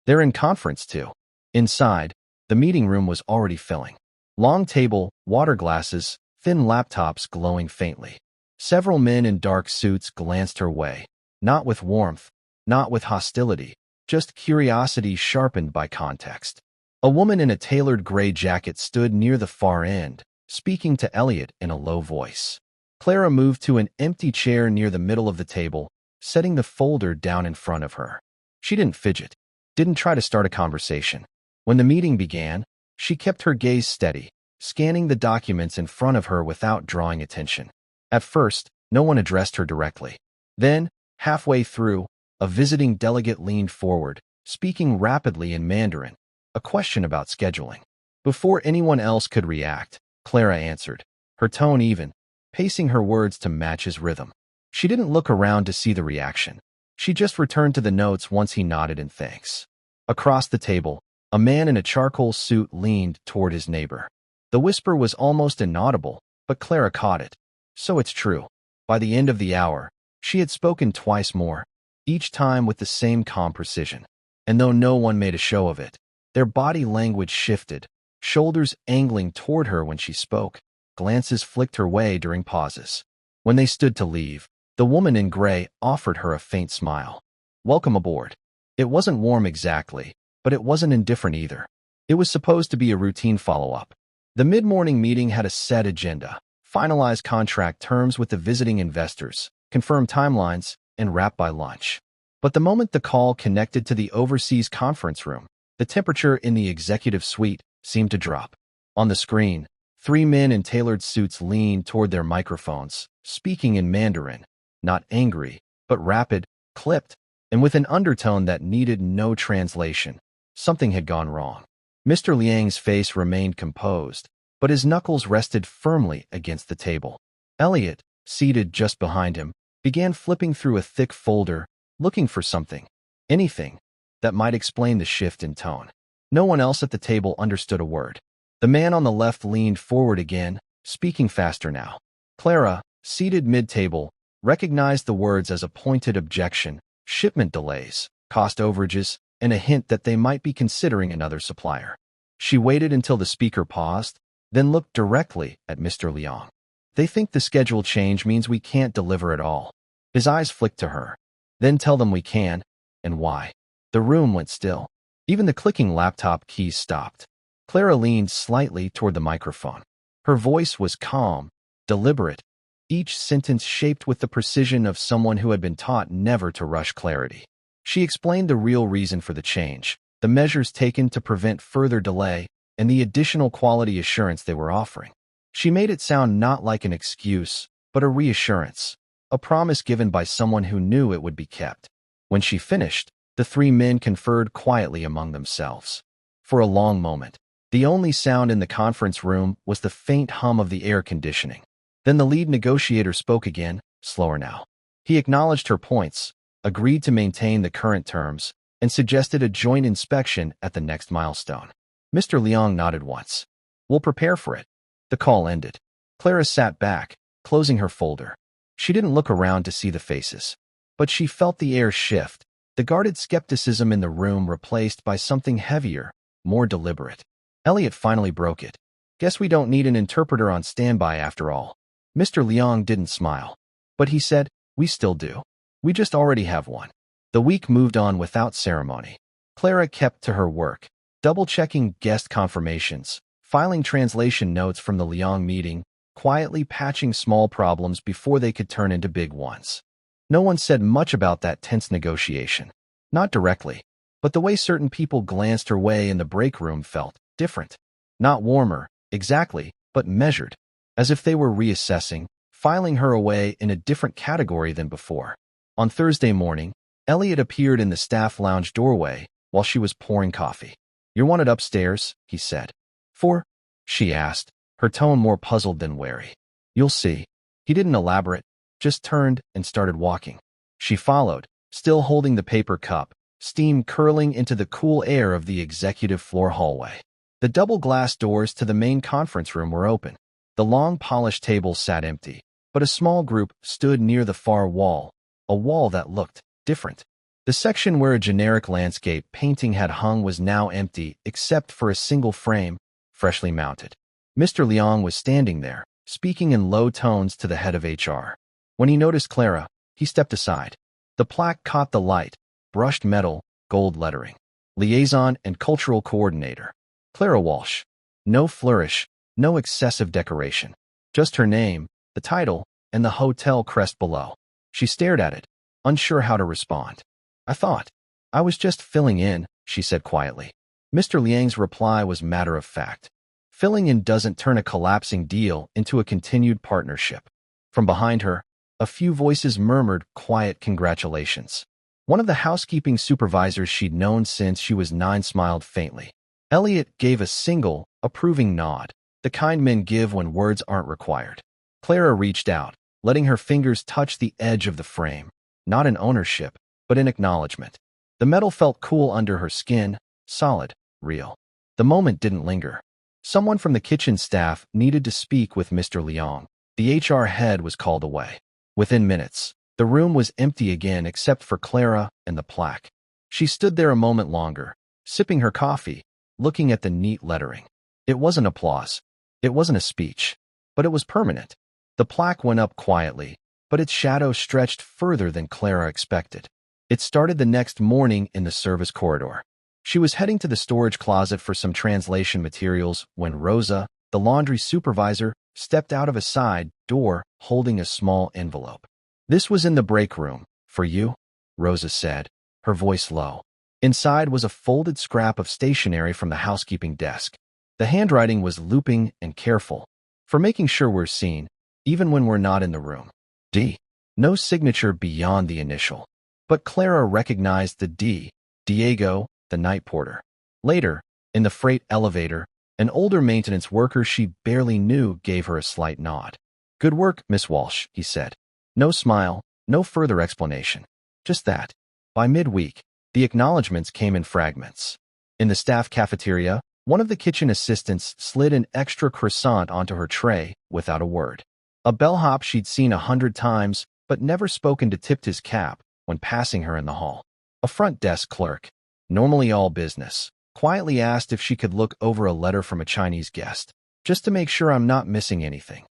"They're in conference too." Inside, the meeting room was already filling. Long table, water glasses, thin laptops glowing faintly. Several men in dark suits glanced her way, not with warmth, not with hostility, just curiosity sharpened by context. A woman in a tailored gray jacket stood near the far end, speaking to Elliot in a low voice. Clara moved to an empty chair near the middle of the table, setting the folder down in front of her. She didn't fidget, didn't try to start a conversation. When the meeting began, she kept her gaze steady, scanning the documents in front of her without drawing attention. At first, no one addressed her directly. Then, halfway through, a visiting delegate leaned forward, speaking rapidly in Mandarin, a question about scheduling. Before anyone else could react, Clara answered, her tone even, pacing her words to match his rhythm. She didn't look around to see the reaction. She just returned to the notes once he nodded in thanks. Across the table, a man in a charcoal suit leaned toward his neighbor. The whisper was almost inaudible, but Clara caught it. So it's true. By the end of the hour, she had spoken twice more, each time with the same calm precision. And though no one made a show of it, their body language shifted, shoulders angling toward her when she spoke, glances flicked her way during pauses. When they stood to leave, the woman in gray offered her a faint smile. "Welcome aboard." It wasn't warm exactly, but it wasn't indifferent either. It was supposed to be a routine follow-up. The mid-morning meeting had a set agenda: finalize contract terms with the visiting investors, confirm timelines, and wrap by lunch. But the moment the call connected to the overseas conference room, the temperature in the executive suite seemed to drop. On the screen, three men in tailored suits leaned toward their microphones, speaking in Mandarin, not angry, but rapid, clipped, and with an undertone that needed no translation. Something had gone wrong. Mr. Liang's face remained composed, but his knuckles rested firmly against the table. Elliot, seated just behind him, began flipping through a thick folder, looking for something, anything, that might explain the shift in tone. No one else at the table understood a word. The man on the left leaned forward again, speaking faster now. Clara, seated mid-table, recognized the words as a pointed objection: shipment delays, cost overages, and a hint that they might be considering another supplier. She waited until the speaker paused, then looked directly at Mr. Liang. They think the schedule change means we can't deliver at all. His eyes flicked to her. Then tell them we can, and why. The room went still. Even the clicking laptop keys stopped. Clara leaned slightly toward the microphone. Her voice was calm, deliberate, each sentence shaped with the precision of someone who had been taught never to rush clarity. She explained the real reason for the change, the measures taken to prevent further delay, and the additional quality assurance they were offering. She made it sound not like an excuse, but a reassurance, a promise given by someone who knew it would be kept. When she finished, the three men conferred quietly among themselves. For a long moment, the only sound in the conference room was the faint hum of the air conditioning. Then the lead negotiator spoke again, slower now. He acknowledged her points, agreed to maintain the current terms, and suggested a joint inspection at the next milestone. Mr. Liang nodded once. We'll prepare for it. The call ended. Clara sat back, closing her folder. She didn't look around to see the faces, but she felt the air shift, the guarded skepticism in the room replaced by something heavier, more deliberate. Elliot finally broke it. Guess we don't need an interpreter on standby after all. Mr. Liang didn't smile, but he said, we still do. We just already have one. The week moved on without ceremony. Clara kept to her work, double-checking guest confirmations, filing translation notes from the Liang meeting, quietly patching small problems before they could turn into big ones. No one said much about that tense negotiation. Not directly, but the way certain people glanced her way in the break room felt different. Not warmer, exactly, but measured, as if they were reassessing, filing her away in a different category than before. On Thursday morning, Elliot appeared in the staff lounge doorway while she was pouring coffee. "You're wanted upstairs," he said. "For?" she asked, her tone more puzzled than wary. "You'll see." He didn't elaborate, just turned and started walking. She followed, still holding the paper cup, steam curling into the cool air of the executive floor hallway. The double glass doors to the main conference room were open. The long polished tables sat empty, but a small group stood near the far wall, a wall that looked different. The section where a generic landscape painting had hung was now empty except for a single frame, freshly mounted. Mr. Liang was standing there, speaking in low tones to the head of HR. When he noticed Clara, he stepped aside. The plaque caught the light, brushed metal, gold lettering. Liaison and Cultural Coordinator. Clara Walsh. No flourish, no excessive decoration. Just her name, the title, and the hotel crest below. She stared at it, unsure how to respond. I was just filling in," she said quietly. Mr. Liang's reply was matter of fact. Filling in doesn't turn a collapsing deal into a continued partnership. From behind her, a few voices murmured quiet congratulations. One of the housekeeping supervisors she'd known since she was 9 smiled faintly. Elliot gave a single, approving nod, the kind men give when words aren't required. Clara reached out, letting her fingers touch the edge of the frame, not in ownership, but in acknowledgement. The metal felt cool under her skin, solid, real. The moment didn't linger. Someone from the kitchen staff needed to speak with Mr. Liang. The HR head was called away. Within minutes, the room was empty again except for Clara and the plaque. She stood there a moment longer, sipping her coffee, looking at the neat lettering. It wasn't applause. It wasn't a speech. But it was permanent. The plaque went up quietly, but its shadow stretched further than Clara expected. It started the next morning in the service corridor. She was heading to the storage closet for some translation materials when Rosa, the laundry supervisor, stepped out of a side door holding a small envelope. "This was in the break room, for you," Rosa said, her voice low. Inside was a folded scrap of stationery from the housekeeping desk. The handwriting was looping and careful, for making sure we're seen, even when we're not in the room. D. No signature beyond the initial. But Clara recognized the D, Diego, the night porter. Later, in the freight elevator, an older maintenance worker she barely knew gave her a slight nod. "Good work, Miss Walsh," he said. No smile, no further explanation. Just that. By midweek, the acknowledgments came in fragments. In the staff cafeteria, one of the kitchen assistants slid an extra croissant onto her tray without a word. A bellhop she'd seen 100 times, but never spoken to tipped his cap when passing her in the hall. A front desk clerk, normally all business, quietly asked if she could look over a letter from a Chinese guest, just to make sure I'm not missing anything.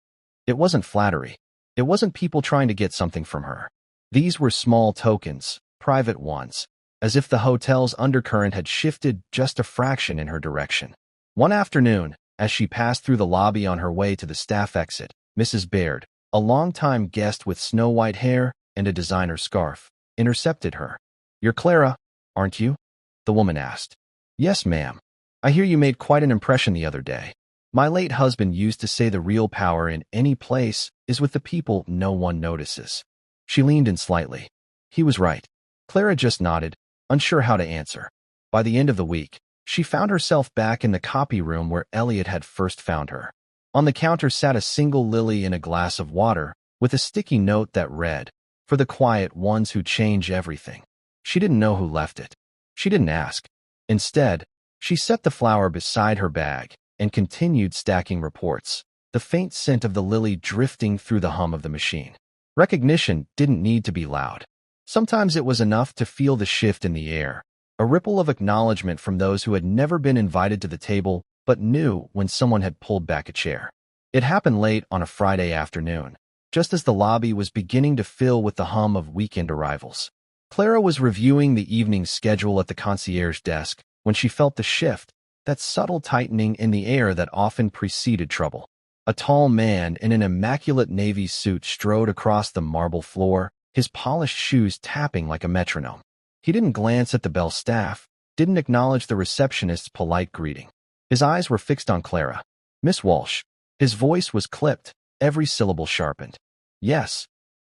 It wasn't flattery. It wasn't people trying to get something from her. These were small tokens, private ones, as if the hotel's undercurrent had shifted just a fraction in her direction. One afternoon, as she passed through the lobby on her way to the staff exit, Mrs. Baird, a longtime guest with snow-white hair and a designer scarf, intercepted her. "You're Clara, aren't you?" the woman asked. "Yes, ma'am. I hear you made quite an impression the other day. My late husband used to say the real power in any place is with the people no one notices." She leaned in slightly. He was right. Clara just nodded, unsure how to answer. By the end of the week, she found herself back in the copy room where Elliot had first found her. On the counter sat a single lily in a glass of water, with a sticky note that read, "For the quiet ones who change everything." She didn't know who left it. She didn't ask. Instead, she set the flower beside her bag and continued stacking reports, the faint scent of the lily drifting through the hum of the machine. Recognition didn't need to be loud. Sometimes it was enough to feel the shift in the air, a ripple of acknowledgement from those who had never been invited to the table but knew when someone had pulled back a chair. It happened late on a Friday afternoon, just as the lobby was beginning to fill with the hum of weekend arrivals. Clara was reviewing the evening schedule at the concierge desk when she felt the shift, that subtle tightening in the air that often preceded trouble. A tall man in an immaculate navy suit strode across the marble floor, his polished shoes tapping like a metronome. He didn't glance at the bell staff, didn't acknowledge the receptionist's polite greeting. His eyes were fixed on Clara. "Miss Walsh." His voice was clipped, every syllable sharpened. "Yes.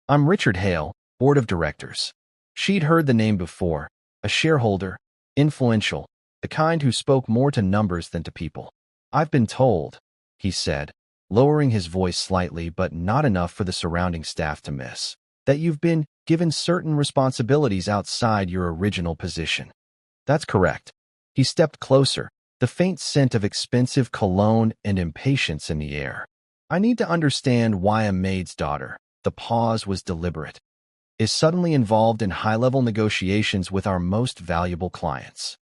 I'm Richard Hale, Board of Directors." She'd heard the name before, a shareholder, influential, the kind who spoke more to numbers than to people. "I've been told," he said, lowering his voice slightly but not enough for the surrounding staff to miss, "that you've been given certain responsibilities outside your original position." "That's correct." He stepped closer, the faint scent of expensive cologne and impatience in the air. "I need to understand why a maid's daughter," the pause was deliberate, "is suddenly involved in high-level negotiations with our most valuable clients."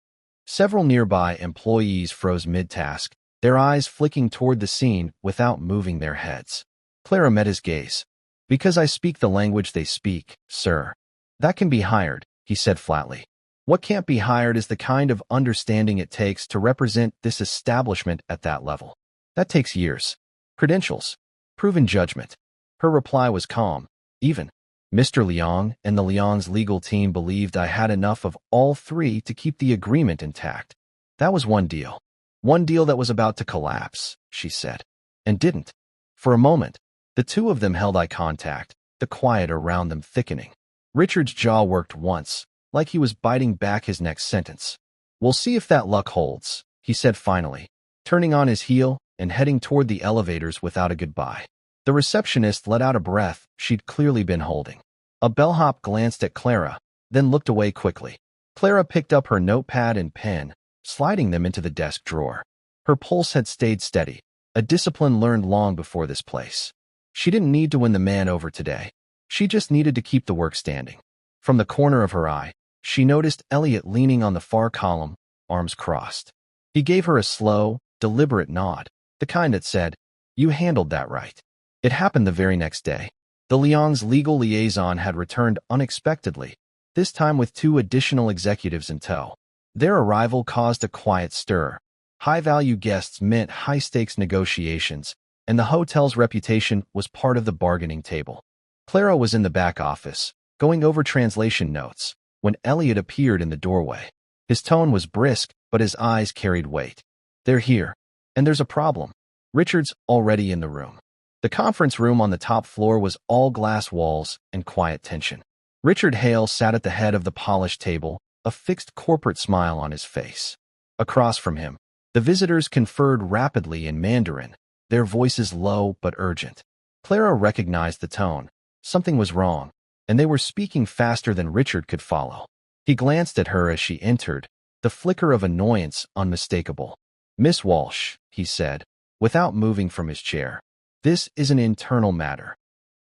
Several nearby employees froze mid-task, their eyes flicking toward the scene without moving their heads. Clara met his gaze. "Because I speak the language they speak, sir." "That can be hired," he said flatly. "What can't be hired is the kind of understanding it takes to represent this establishment at that level. That takes years, credentials, proven judgment." Her reply was calm, even. "Mr. Liang and the Liang's legal team believed I had enough of all three to keep the agreement intact. That was one deal. One deal that was about to collapse," she said. And didn't. For a moment, the two of them held eye contact, the quiet around them thickening. Richard's jaw worked once, like he was biting back his next sentence. "We'll see if that luck holds," he said finally, turning on his heel and heading toward the elevators without a goodbye. The receptionist let out a breath she'd clearly been holding. A bellhop glanced at Clara, then looked away quickly. Clara picked up her notepad and pen, sliding them into the desk drawer. Her pulse had stayed steady, a discipline learned long before this place. She didn't need to win the man over today. She just needed to keep the work standing. From the corner of her eye, she noticed Elliot leaning on the far column, arms crossed. He gave her a slow, deliberate nod, the kind that said, "You handled that right." It happened the very next day. The Liang's legal liaison had returned unexpectedly, this time with 2 additional executives in tow. Their arrival caused a quiet stir. High-value guests meant high-stakes negotiations, and the hotel's reputation was part of the bargaining table. Clara was in the back office, going over translation notes, when Elliot appeared in the doorway. His tone was brisk, but his eyes carried weight. "They're here, and there's a problem." Richard's already in the room. The conference room on the top floor was all glass walls and quiet tension. Richard Hale sat at the head of the polished table, a fixed corporate smile on his face. Across from him, the visitors conferred rapidly in Mandarin, their voices low but urgent. Clara recognized the tone. Something was wrong, and they were speaking faster than Richard could follow. He glanced at her as she entered, the flicker of annoyance unmistakable. "Miss Walsh," he said, without moving from his chair. "This is an internal matter."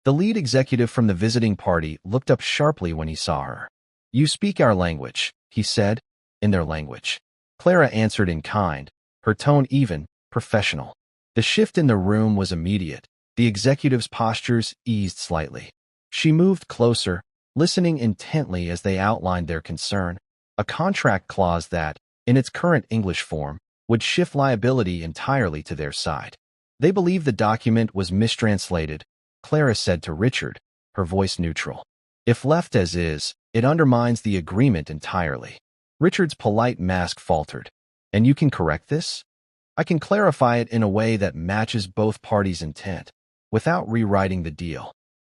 The lead executive from the visiting party looked up sharply when he saw her. "You speak our language," he said, in their language. Clara answered in kind, her tone even, professional. The shift in the room was immediate. The executive's postures eased slightly. She moved closer, listening intently as they outlined their concern, a contract clause that, in its current English form, would shift liability entirely to their side. "They believe the document was mistranslated," Clara said to Richard, her voice neutral. "If left as is, it undermines the agreement entirely." Richard's polite mask faltered. "And you can correct this?" "I can clarify it in a way that matches both parties' intent, without rewriting the deal."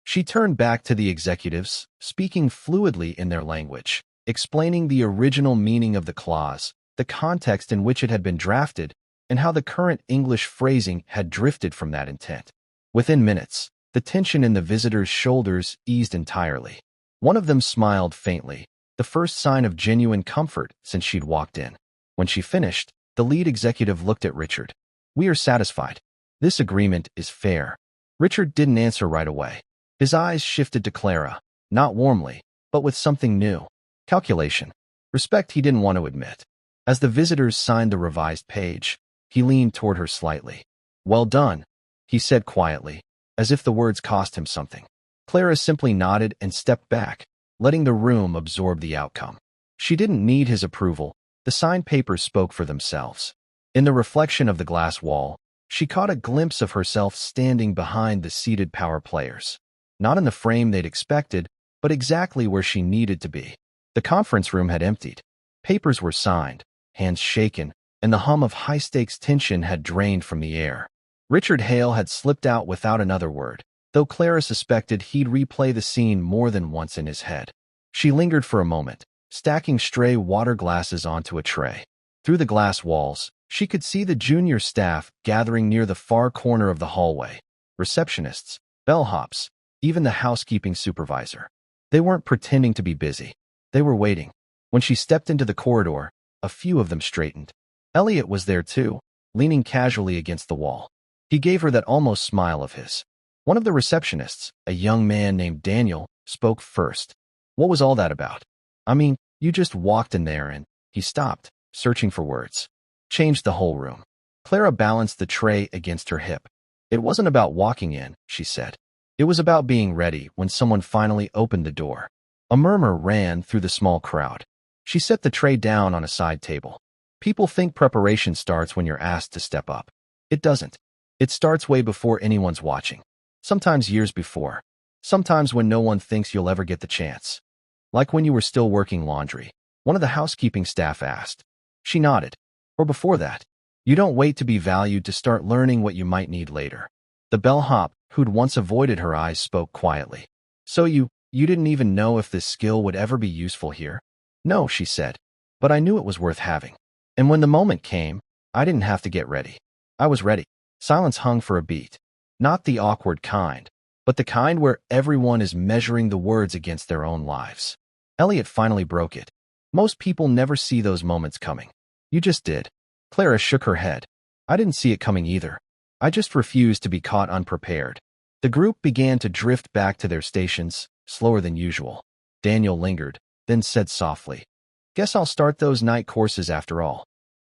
She turned back to the executives, speaking fluidly in their language, explaining the original meaning of the clause, the context in which it had been drafted, and how the current English phrasing had drifted from that intent. Within minutes, the tension in the visitors' shoulders eased entirely. One of them smiled faintly, the first sign of genuine comfort since she'd walked in. When she finished, the lead executive looked at Richard. "We are satisfied. This agreement is fair." Richard didn't answer right away. His eyes shifted to Clara, not warmly, but with something new. Calculation. Respect he didn't want to admit. As the visitors signed the revised page, he leaned toward her slightly. "Well done," he said quietly, as if the words cost him something. Clara simply nodded and stepped back, letting the room absorb the outcome. She didn't need his approval. The signed papers spoke for themselves. In the reflection of the glass wall, she caught a glimpse of herself standing behind the seated power players. Not in the frame they'd expected, but exactly where she needed to be. The conference room had emptied. Papers were signed, hands shaken, and the hum of high-stakes tension had drained from the air. Richard Hale had slipped out without another word, though Clara suspected he'd replay the scene more than once in his head. She lingered for a moment, stacking stray water glasses onto a tray. Through the glass walls, she could see the junior staff gathering near the far corner of the hallway. Receptionists, bellhops, even the housekeeping supervisor. They weren't pretending to be busy. They were waiting. When she stepped into the corridor, a few of them straightened. Elliot was there too, leaning casually against the wall. He gave her that almost smile of his. One of the receptionists, a young man named Daniel, spoke first. "What was all that about? I mean, you just walked in there and..." He stopped, searching for words. "Changed the whole room." Clara balanced the tray against her hip. "It wasn't about walking in," she said. "It was about being ready when someone finally opened the door." A murmur ran through the small crowd. She set the tray down on a side table. "People think preparation starts when you're asked to step up. It doesn't. It starts way before anyone's watching. Sometimes years before. Sometimes when no one thinks you'll ever get the chance. Like when you were still working laundry," one of the housekeeping staff asked. She nodded. "Or before that. You don't wait to be valued to start learning what you might need later." The bellhop, who'd once avoided her eyes, spoke quietly. "So you didn't even know if this skill would ever be useful here?" "No," she said. "But I knew it was worth having. And when the moment came, I didn't have to get ready. I was ready." Silence hung for a beat. Not the awkward kind, but the kind where everyone is measuring the words against their own lives. Elliot finally broke it. "Most people never see those moments coming. You just did." Clara shook her head. "I didn't see it coming either. I just refused to be caught unprepared." The group began to drift back to their stations, slower than usual. Daniel lingered, then said softly, "Guess I'll start those night courses after all."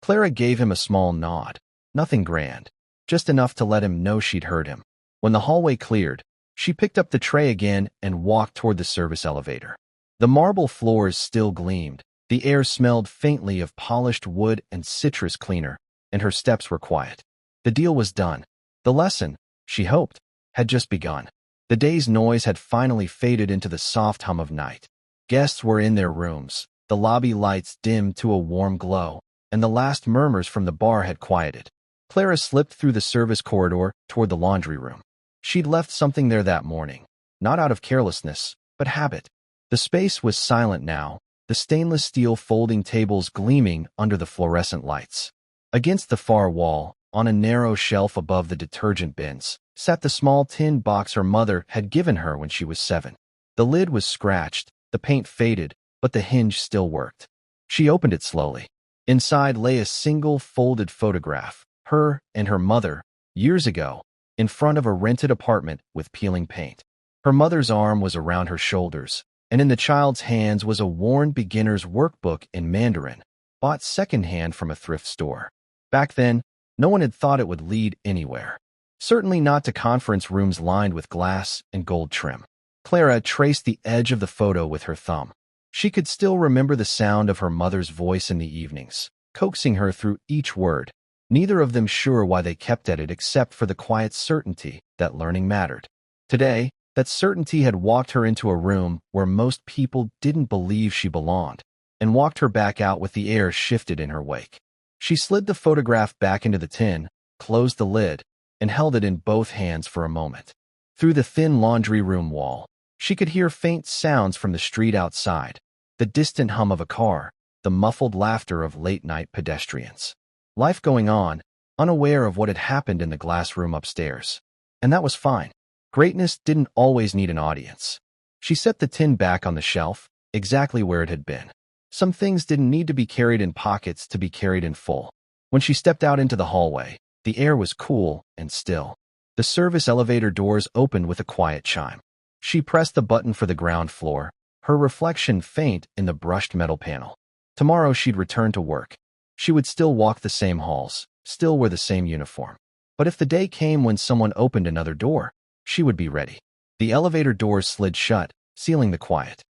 Clara gave him a small nod. Nothing grand, just enough to let him know she'd heard him. When the hallway cleared, she picked up the tray again and walked toward the service elevator. The marble floors still gleamed, The air smelled faintly of polished wood and citrus cleaner, and her steps were quiet. The deal was done. The lesson, she hoped, had just begun. The day's noise had finally faded into the soft hum of night. Guests were in their rooms, the lobby lights dimmed to a warm glow, and the last murmurs from the bar had quieted. Clara slipped through the service corridor toward the laundry room. She'd left something there that morning, not out of carelessness, but habit. The space was silent now, the stainless steel folding tables gleaming under the fluorescent lights. Against the far wall, on a narrow shelf above the detergent bins, sat the small tin box her mother had given her when she was 7. The lid was scratched, the paint faded, but the hinge still worked. She opened it slowly. Inside lay a single folded photograph, her and her mother, years ago, in front of a rented apartment with peeling paint. Her mother's arm was around her shoulders, and in the child's hands was a worn beginner's workbook in Mandarin, bought secondhand from a thrift store. Back then, no one had thought it would lead anywhere. Certainly not to conference rooms lined with glass and gold trim. Clara traced the edge of the photo with her thumb. She could still remember the sound of her mother's voice in the evenings, coaxing her through each word, neither of them sure why they kept at it except for the quiet certainty that learning mattered. Today, that certainty had walked her into a room where most people didn't believe she belonged, and walked her back out with the air shifted in her wake. She slid the photograph back into the tin, closed the lid, and held it in both hands for a moment. Through the thin laundry room wall, she could hear faint sounds from the street outside, the distant hum of a car, the muffled laughter of late-night pedestrians. Life going on, unaware of what had happened in the glass room upstairs. And that was fine. Greatness didn't always need an audience. She set the tin back on the shelf, exactly where it had been. Some things didn't need to be carried in pockets to be carried in full. When she stepped out into the hallway, the air was cool and still. The service elevator doors opened with a quiet chime. She pressed the button for the ground floor, her reflection faint in the brushed metal panel. Tomorrow she'd return to work. She would still walk the same halls, still wear the same uniform. But if the day came when someone opened another door, she would be ready. The elevator doors slid shut, sealing the quiet.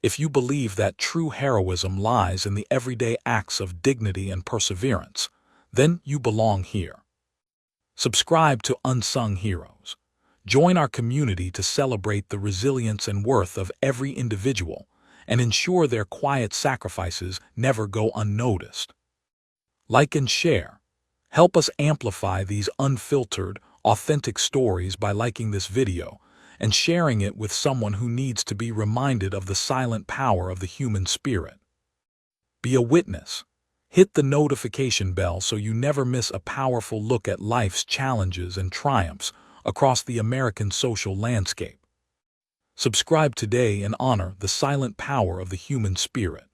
If you believe that true heroism lies in the everyday acts of dignity and perseverance, then you belong here. Subscribe to Unsung Heroes. Join our community to celebrate the resilience and worth of every individual and ensure their quiet sacrifices never go unnoticed. Like and share. Help us amplify these unfiltered, authentic stories by liking this video and sharing it with someone who needs to be reminded of the silent power of the human spirit. Be a witness. Hit the notification bell so you never miss a powerful look at life's challenges and triumphs across the American social landscape. Subscribe today and honor the silent power of the human spirit.